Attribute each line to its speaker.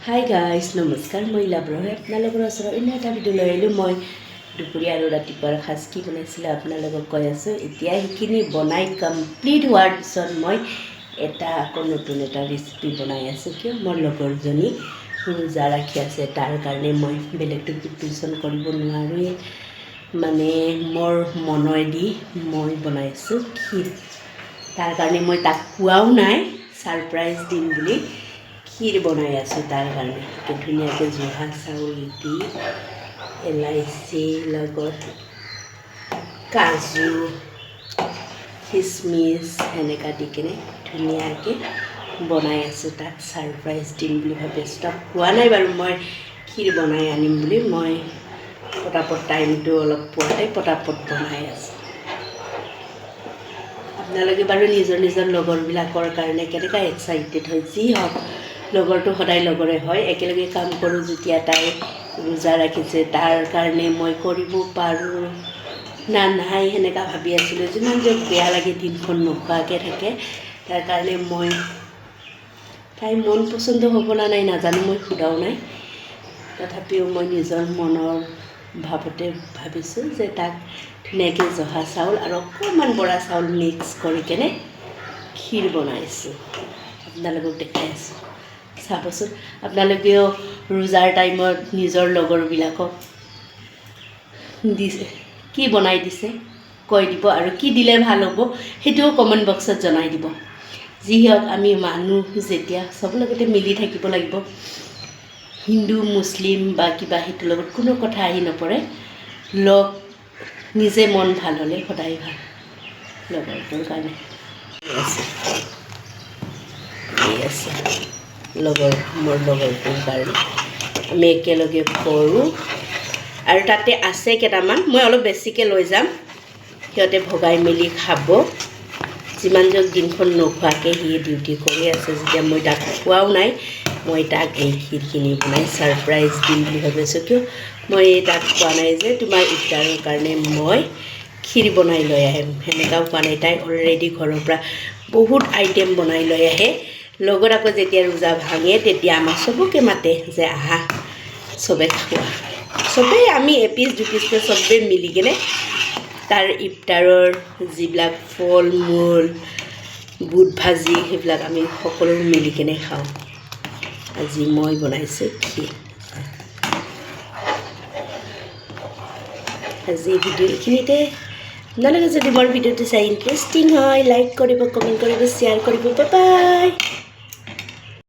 Speaker 1: Hi guys নমস্কাৰ মই লাভ্ৰহে আপোনালোকৰ ওচৰত অন্য এটা ভিডিঅ' লৈ আহিলোঁ। মই দুপৰীয়া আৰু ৰাতিপুৱাৰ সাজ কি বনাইছিলোঁ আপোনালোকক কৈ আছোঁ। এতিয়া সেইখিনি বনাই কমপ্লিট হোৱাৰ পিছত মই আকৌ নতুন এটা ৰেচিপি বনাই আছোঁ। কিয় মোৰ লগৰজনী ৰোজা ৰাখি আছে, তাৰ কাৰণে মই বেলেগটো প্ৰিপেৰেশ্যন কৰিব নোৱাৰোঁৱেই, মানে মোৰ মনেদি মই বনাইছোঁ ক্ষীৰ। তাৰ কাৰণে মই তাক কোৱাও নাই, ছাৰপ্ৰাইজ দিম বুলি ক্ষীৰ বনাই আছোঁ। তাৰ কাৰণে ধুনীয়াকৈ জহা চাউল দি এলাইচি লগত কাজু খিচমিচ সেনেকা দি কিনে ধুনীয়াকৈ বনাই আছোঁ। তাক ছাৰপ্ৰাইজ দিম বুলি ভাবি আছোঁ। তাক কোৱা নাই বাৰু মই ক্ষীৰ বনাই আনিম বুলি। মই পটাপট টাইমটো অলপ পোৱাতে পটাপট বনাই আছোঁ। আপোনালোকে বাৰু নিজৰ লগৰবিলাকৰ কাৰণে কেনেকুৱা এক্সাইটেড হয়। যি হওক লগৰটো সদায় লগৰে হয়, একেলগে কাম কৰোঁ। যেতিয়া তাই ৰোজা ৰাখিছে তাৰ কাৰণে মই কৰিব পাৰোঁ না নাই সেনেকুৱা ভাবি আছিলোঁ। যিমান যে বেয়া লাগে দিনখন নোখোৱাকৈ থাকে, তাৰ কাৰণে মই তাই মন পচন্দ হ'ব না নাই নাজানো, মই সোধাও নাই। তথাপিও মই নিজৰ মনৰ ভাৱতে ভাবিছোঁ যে তাক ধুনীয়াকৈ জহা চাউল আৰু অকণমান বৰা চাউল মিক্স কৰি কেনে ক্ষীৰ বনাইছোঁ, আপোনালোকক দেখাই আছোঁ। চাবচোন আপোনালোকেও ৰোজাৰ টাইমত নিজৰ লগৰবিলাকক দিছে কি বনাই দিছে কৈ দিব, আৰু কি দিলে ভাল হ'ব সেইটোও কমেণ্ট বক্সত জনাই দিব। যি হওক আমি মানুহ যেতিয়া চব লগতে মিলি থাকিব লাগিব। হিন্দু মুছলিম বা কিবা সেইটোৰ লগত কোনো কথা আহি নপৰে। নিজে মন ভাল হ'লে সদায় ভাল। লগৰটোৰ কাৰণে আছে মোৰ লগৰটোৰ কাৰণে আমি একেলগে কৰোঁ। আৰু তাতে আছে কেইটামান, মই অলপ বেছিকৈ লৈ যাম, সিহঁতে ভগাই মেলি খাব। যিমান য'ত দিনখন নোখোৱাকৈ সি ডিউটি কৰি আছে যেতিয়া মই তাক খোৱাও নাই, মই তাক এই ক্ষীৰখিনি বনাই ছাৰপ্ৰাইজ দিম বুলি ভাবিছোঁ। কিয় মই তাক কোৱা নাই যে তোমাৰ ইফতাৰৰ কাৰণে মই ক্ষীৰ বনাই লৈ আহিম, সেনেকুৱাও কোৱা নাই। তাই অলৰেডি ঘৰৰ পৰা বহুত আইটেম বনাই লৈ আহে। লগত আকৌ যেতিয়া ৰোজা ভাঙে তেতিয়া আমাক চবকে মাতে যে আহা চবে খোৱা। চবেই আমি এপিচ দুপিচকৈ চবেই মিলি কিনে তাৰ ইফতাৰৰ যিবিলাক ফল মূল বুট ভাজি সেইবিলাক আমি সকলো মিলি কিনে খাওঁ। আজি মই বনাইছোঁ ক্ষীৰ। আজি ভিডিঅ' এইখিনিতে। আপোনালোকে যদি মোৰ ভিডিঅ'টো চাই ইণ্টাৰেষ্টিং হয়, লাইক কৰিব, কমেণ্ট কৰিব, শ্বেয়াৰ কৰিব। Bye bye.